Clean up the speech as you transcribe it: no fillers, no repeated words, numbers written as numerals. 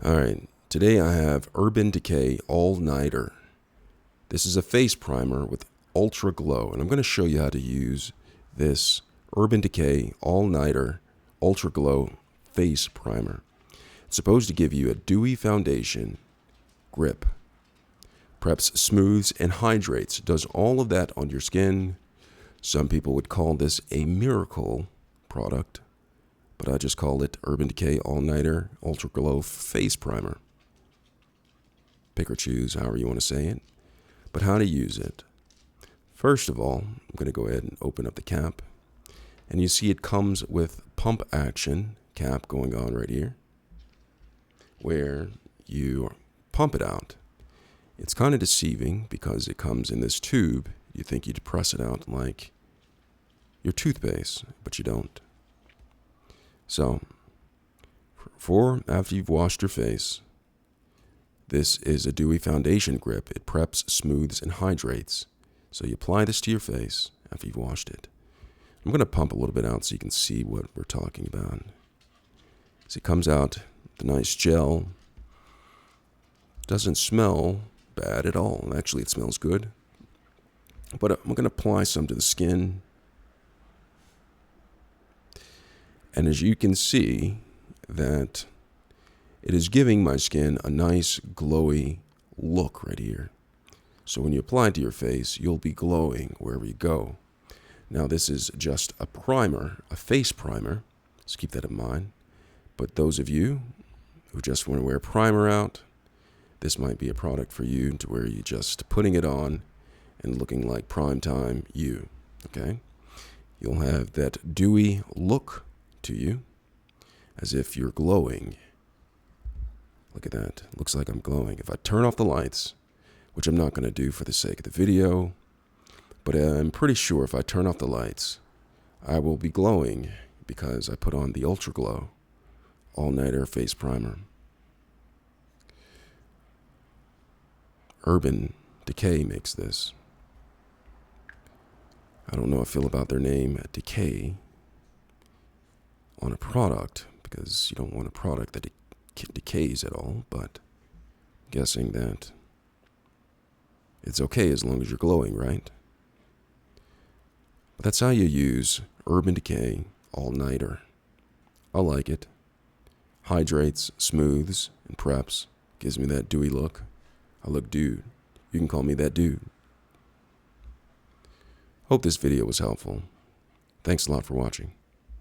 Alright, today I have Urban Decay All Nighter. This is a face primer with Ultra Glow, and I'm going to show you how to use this Urban Decay All Nighter Ultra Glow face primer. It's supposed to give you a dewy foundation grip, preps, smooths, and hydrates. Does all of that on your skin. Some people would call this a miracle product, but I just call it Urban Decay All Nighter Ultra Glow Face Primer. Pick or choose however you want to say it. But how to use it. First of all, I'm going to go ahead and open up the cap. And you see it comes with pump action cap going on right here, where you pump it out. It's kind of deceiving because it comes in this tube. You think you'd press it out like your toothpaste, but you don't. So, after you've washed your face, this is a dewy foundation grip. It preps, smooths, and hydrates. So you apply this to your face after you've washed it. I'm going to pump a little bit out so you can see what we're talking about. So it comes out, the nice gel. Doesn't smell bad at all. Actually, it smells good. But I'm going to apply some to the skin. And as you can see, that it is giving my skin a nice glowy look right here. So when you apply it to your face, you'll be glowing wherever you go. Now this is just a primer, a face primer, so keep that in mind. But those of you who just want to wear primer out, this might be a product for you to where you're just putting it on and looking like primetime you, okay? You'll have that dewy look to you as if you're glowing. Look at that. Looks like I'm glowing. If I turn off the lights, which I'm not going to do for the sake of the video, but I'm pretty sure if I turn off the lights, I will be glowing because I put on the Ultra Glow All-Nighter Face Primer. Urban Decay makes this. I don't know how I feel about their name, Decay, on a product, because you don't want a product that decays at all, but I'm guessing that it's okay as long as you're glowing, right? But that's how you use Urban Decay All-Nighter. I like it. Hydrates, smooths, and preps. Gives me that dewy look. I look dude. You can call me that dude. Hope this video was helpful. Thanks a lot for watching.